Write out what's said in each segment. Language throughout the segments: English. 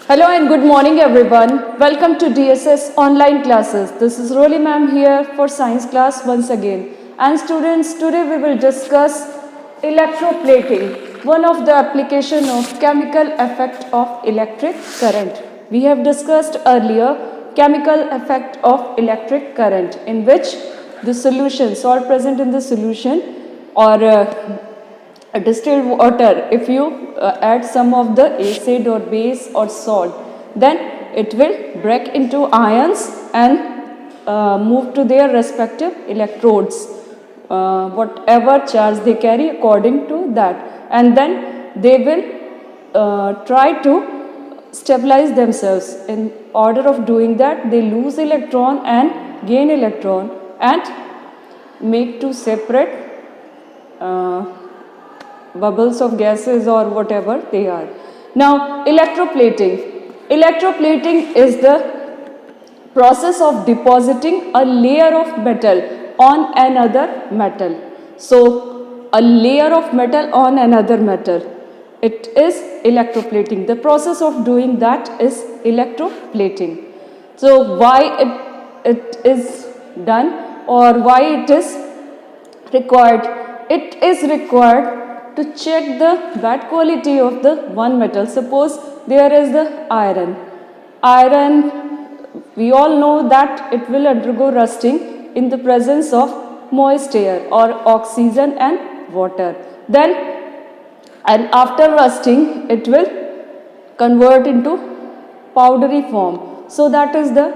Hello and good morning everyone. Welcome to DSS online classes. This is Roli ma'am here for science class once again. And students, today we will discuss electroplating, one of the application of chemical effect of electric current. We have discussed earlier chemical effect of electric current, in which the solution, salt present in the solution or a distilled water, if you add some of the acid or base or salt, then it will break into ions and move to their respective electrodes, whatever charge they carry according to that, and then they will try to stabilize themselves. In order of doing that, they lose electron and gain electron and make two separate bubbles of gases or whatever they are. Now, electroplating. Electroplating is the process of depositing a layer of metal on another metal. So, a layer of metal on another metal. It is electroplating. The process of doing that is electroplating. So, why it is done or why it is required? It is required to check the bad quality of the one metal. Suppose there is the iron. Iron, we all know that it will undergo rusting in the presence of moist air or oxygen and water. Then, and after rusting, it will convert into powdery form. So that is the,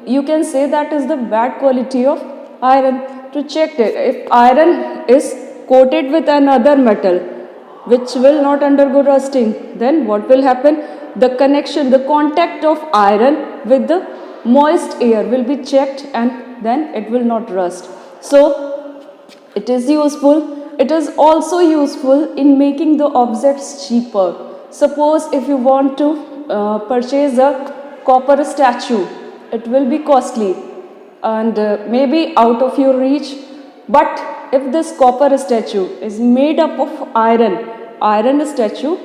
you can say that is the bad quality of iron. To check it, if iron is coated with another metal which will not undergo rusting, then what will happen? The connection, the contact of iron with the moist air will be checked and then it will not rust. So it is useful. It is also useful in making the objects cheaper. Suppose if you want to purchase a copper statue, it will be costly and maybe out of your reach, but if this copper statue is made up of iron statue,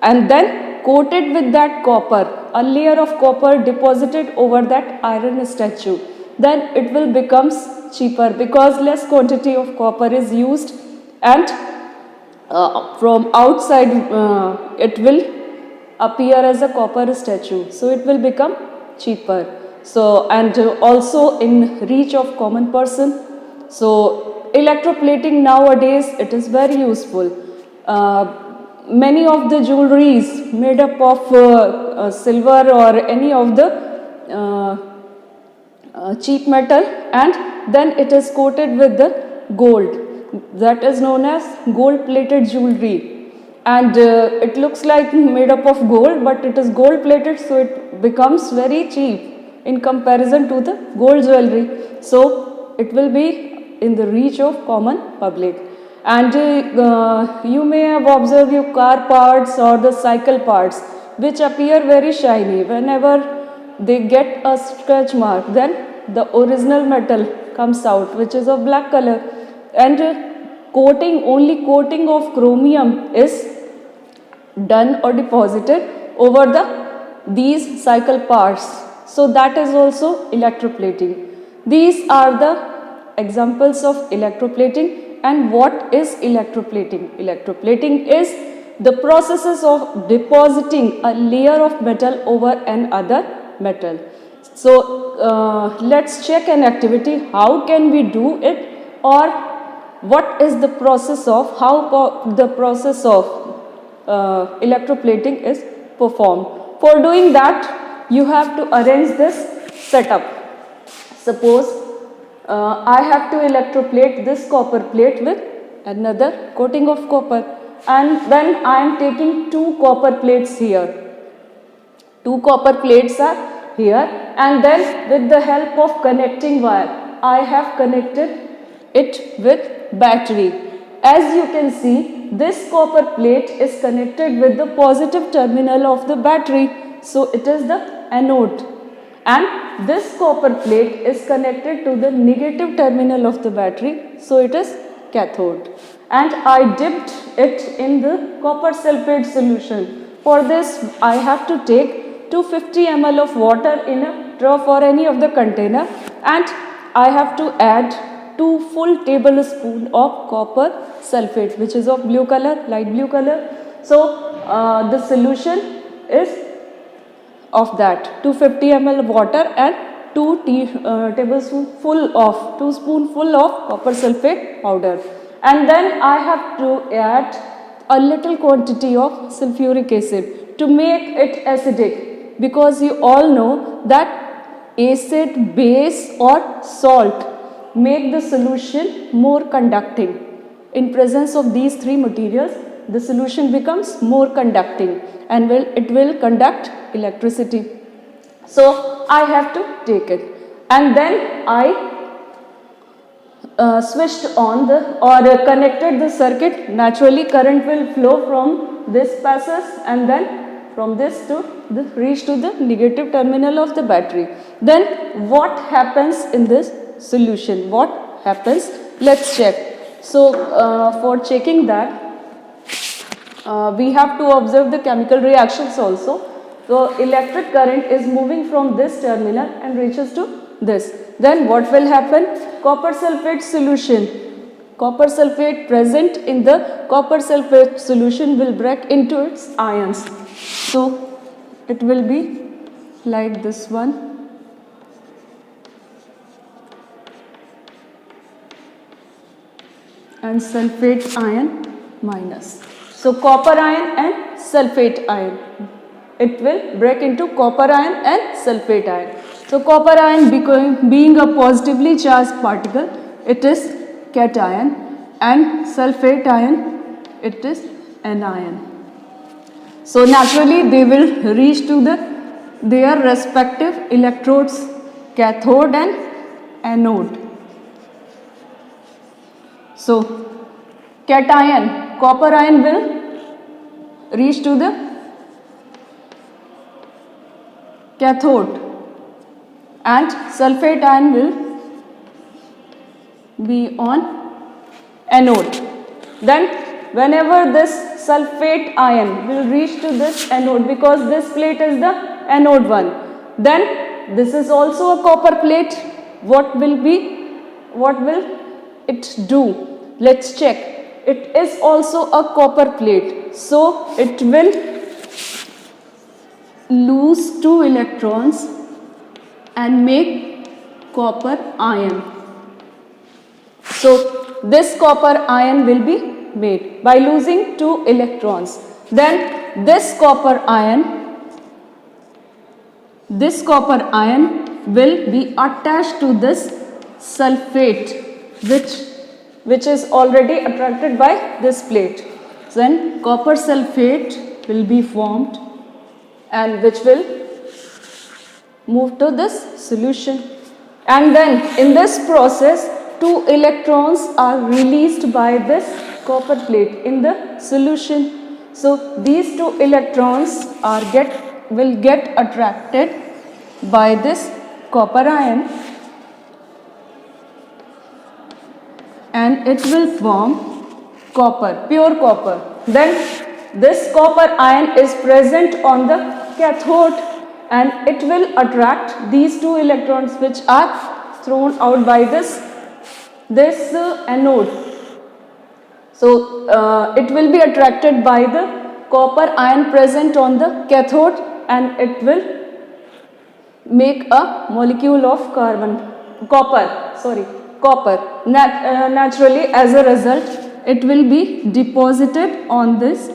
and then coated with that copper, a layer of copper deposited over that iron statue, then it will become cheaper because less quantity of copper is used, and from outside it will appear as a copper statue, so it will become cheaper. So, and also in reach of common person. So electroplating nowadays, it is very useful. Many of the jewelries made up of silver or any of the cheap metal, and then it is coated with the gold. That is known as gold plated jewelry, and it looks like made up of gold, but it is gold plated, so it becomes very cheap in comparison to the gold jewelry. So it will be in the reach of common public. And you may have observed your car parts or the cycle parts which appear very shiny. Whenever they get a scratch mark, then the original metal comes out, which is of black color. And only coating of chromium is done or deposited over these cycle parts. So that is also electroplating. These are the examples of electroplating. And what is electroplating? Electroplating is the processes of depositing a layer of metal over another metal. So let's check an activity. How can we do it, or what is the process of, how the process of electroplating is performed? For doing that, you have to arrange this setup. Suppose I have to electroplate this copper plate with another coating of copper, and then I am taking two copper plates here. Two copper plates are here, and then with the help of connecting wire, I have connected it with battery. As you can see, this copper plate is connected with the positive terminal of the battery, so it is the anode, and this copper plate is connected to the negative terminal of the battery, so it is cathode. And I dipped it in the copper sulfate solution. For this, I have to take 250 ml of water in a trough or any of the container, and I have to add 2 full tablespoons of copper sulfate, which is of blue color, light blue color. So the solution is of that 250 ml water and 2 tablespoonful of copper sulfate powder, and then I have to add a little quantity of sulfuric acid to make it acidic, because you all know that acid, base or salt make the solution more conducting. In presence of these three materials, the solution becomes more conducting and it will conduct electricity. So I have to take it, and then I switched on connected the circuit. Naturally current will flow from this passage and then from this to reach to the negative terminal of the battery. Then what happens in this solution? What happens? Let's check. So for checking that, we have to observe the chemical reactions also. So electric current is moving from this terminal and reaches to this. Then what will happen? Copper sulfate solution. Copper sulfate present in the copper sulfate solution will break into its ions. So it will be like this one. And sulfate ion minus. So copper ion and sulfate ion. It will break into copper ion and sulfate ion. So copper ion being a positively charged particle, it is cation, and sulfate ion, it is anion. So naturally they will reach to their respective electrodes, cathode and anode. So cation, copper ion will reach to the cathode and sulfate ion will be on anode. Then whenever this sulfate ion will reach to this anode, because this plate is the anode one, then this is also a copper plate. What will it do? Let's check. It is also a copper plate, so it will lose 2 electrons and make copper ion. So this copper ion will be made by losing 2 electrons. Then this copper ion will be attached to this sulfate, which is already attracted by this plate. Then copper sulfate will be formed and which will move to this solution. And then in this process, 2 electrons are released by this copper plate in the solution. So these 2 electrons will get attracted by this copper ion, and it will form copper, pure copper. Then this copper ion is present on the cathode and it will attract these 2 electrons which are thrown out by this anode. So it will be attracted by the copper ion present on the cathode and it will make a molecule of copper. Naturally, as a result, it will be deposited on this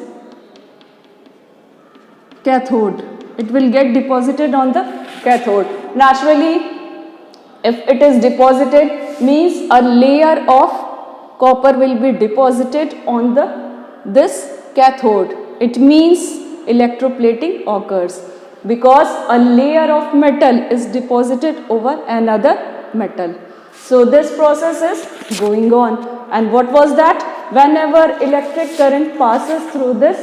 cathode. It will get deposited on the cathode. Naturally, if it is deposited, means a layer of copper will be deposited on this cathode. It means electroplating occurs because a layer of metal is deposited over another metal. So this process is going on. And what was that? Whenever electric current passes through this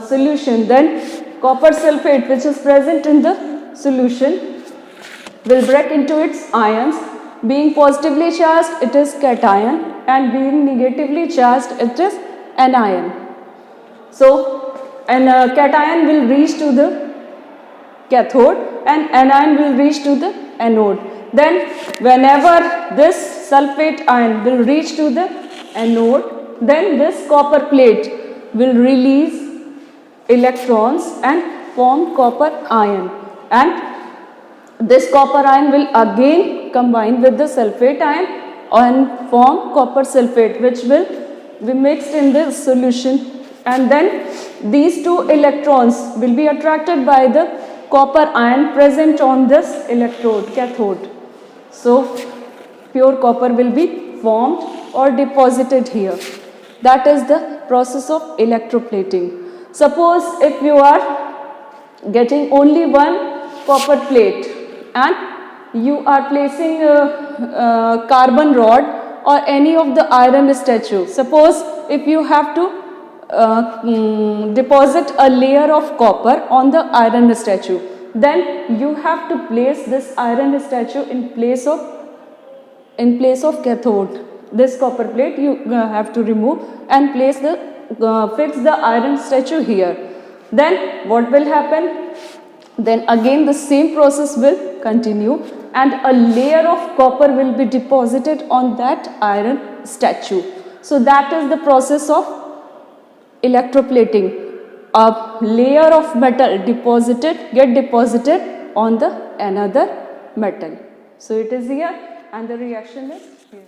solution, then copper sulfate, which is present in the solution, will break into its ions. Being positively charged, it is cation, and being negatively charged, it is anion. So an cation will reach to the cathode and anion will reach to the anode. Then whenever this sulfate ion will reach to the anode, then this copper plate will release electrons and form copper ion, and this copper ion will again combine with the sulfate ion and form copper sulfate, which will be mixed in the solution, and then these two electrons will be attracted by the copper ion present on this electrode cathode. So pure copper will be formed or deposited here. That is the process of electroplating. Suppose if you are getting only one copper plate and you are placing a carbon rod or any of the iron statue. Suppose if you have to deposit a layer of copper on the iron statue, then you have to place this iron statue in place of cathode. This copper plate you have to remove and place fix the iron statue here. Then what will happen? Then again the same process will continue and a layer of copper will be deposited on that iron statue. So that is the process of electroplating. A layer of metal get deposited on the another metal. So it is here and the reaction is here.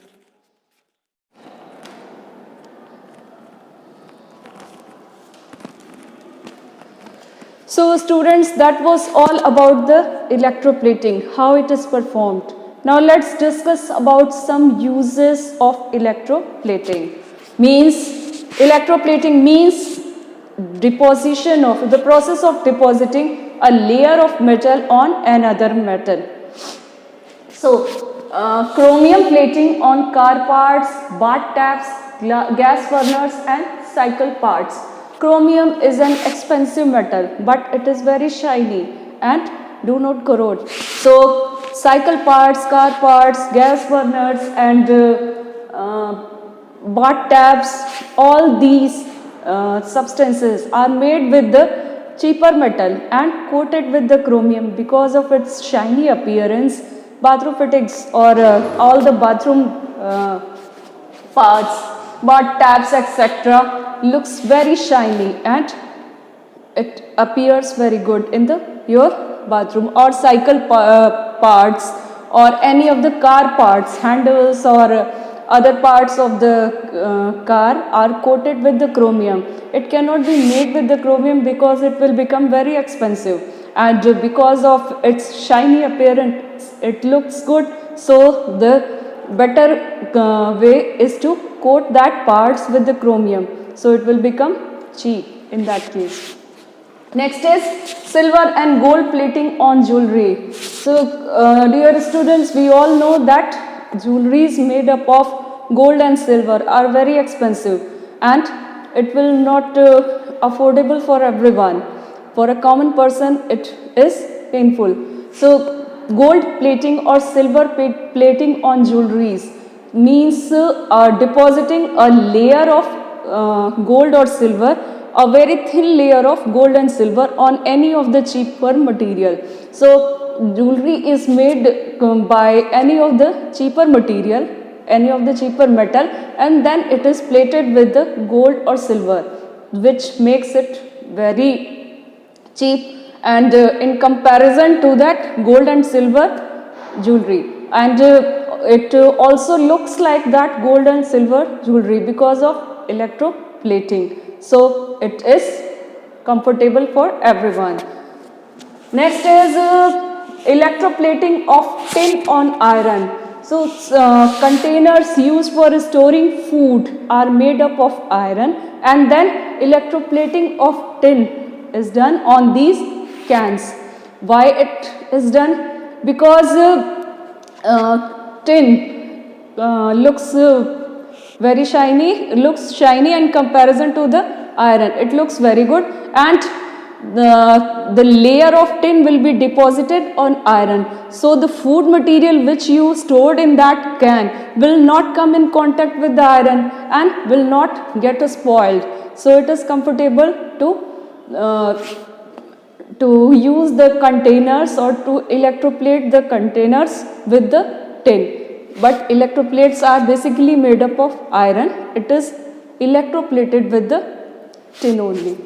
So students, that was all about the electroplating, how it is performed. Now let's discuss about some uses of electroplating. Electroplating means deposition of the process of depositing a layer of metal on another metal. So chromium plating on car parts, bath taps, gas burners and cycle parts. Chromium is an expensive metal, but it is very shiny and do not corrode. So cycle parts, car parts, gas burners and bath taps, all these substances are made with the cheaper metal and coated with the chromium. Because of its shiny appearance, bathroom fittings or all the bathroom parts, bath taps etc. looks very shiny and it appears very good in your bathroom. Or cycle parts or any of the car parts, handles or other parts of the car are coated with the chromium. It cannot be made with the chromium because it will become very expensive, and because of its shiny appearance it looks good. So the better way is to coat that parts with the chromium, so it will become cheap in that case. Next is silver and gold plating on jewelry. So dear students, we all know that jewelries made up of gold and silver are very expensive and it will not affordable for everyone. For a common person it is painful. So gold plating or silver plating on jewelries means depositing a layer of gold or silver, a very thin layer of gold and silver on any of the cheaper material. So jewelry is made by any of the cheaper material, any of the cheaper metal, and then it is plated with the gold or silver, which makes it very cheap and in comparison to that gold and silver jewelry. And it also looks like that gold and silver jewelry because of electroplating. So it is comfortable for everyone. Next is electroplating of tin on iron. So containers used for storing food are made up of iron, and then electroplating of tin is done on these cans. Why it is done? Because tin looks very shiny, in comparison to the iron. It looks very good, and the layer of tin will be deposited on iron. So the food material which you stored in that can will not come in contact with the iron and will not get spoiled. So it is comfortable to to use the containers or to electroplate the containers with the tin. But electroplates are basically made up of iron. It is electroplated with the tin only.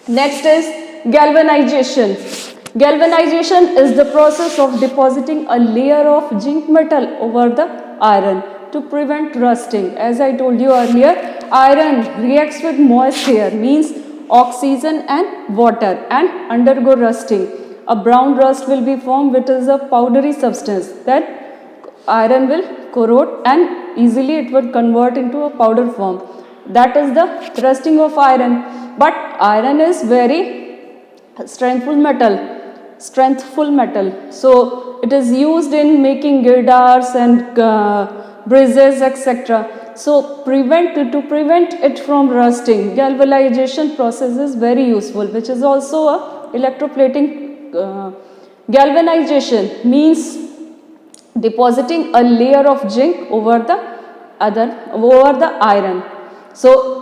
Next is galvanization. Galvanization is the process of depositing a layer of zinc metal over the iron to prevent rusting. As I told you earlier, iron reacts with moist air, means oxygen and water, and undergo rusting. A brown rust will be formed, which is a powdery substance that iron will corrode and easily it would convert into a powder form. That is the rusting of iron. But iron is very strengthful metal. So it is used in making girdars and braziers, etc. So to prevent it from rusting, galvanization process is very useful, which is also a electroplating. Galvanization means depositing a layer of zinc over the iron. So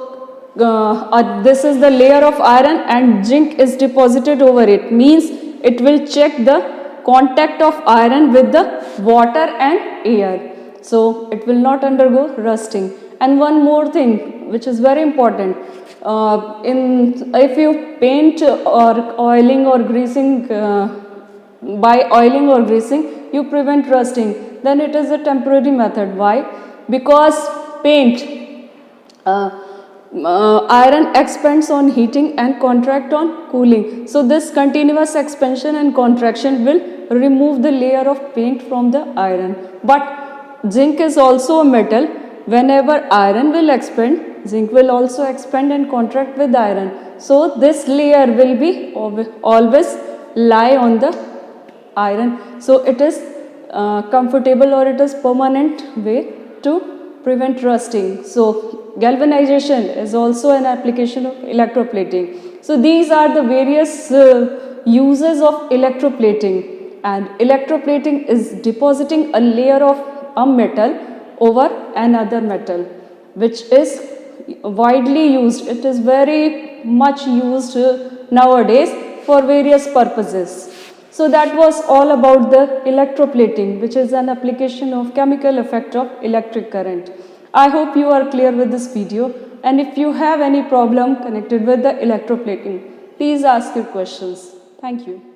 this is the layer of iron and zinc is deposited over it, means it will check the contact of iron with the water and air. So it will not undergo rusting. And one more thing which is very important, if you paint or oiling or greasing, by oiling or greasing you prevent rusting, then it is a temporary method. Why? Because paint, iron expands on heating and contract on cooling. So this continuous expansion and contraction will remove the layer of paint from the iron. But zinc is also a metal. Whenever iron will expand, zinc will also expand and contract with iron. So this layer will be always lie on the iron. So it is comfortable or it is permanent way to prevent rusting. So galvanization is also an application of electroplating. So these are the various uses of electroplating, and electroplating is depositing a layer of a metal over another metal, which is widely used. It is very much used nowadays for various purposes. So that was all about the electroplating, which is an application of chemical effect of electric current. I hope you are clear with this video, and if you have any problem connected with the electroplating, please ask your questions. Thank you.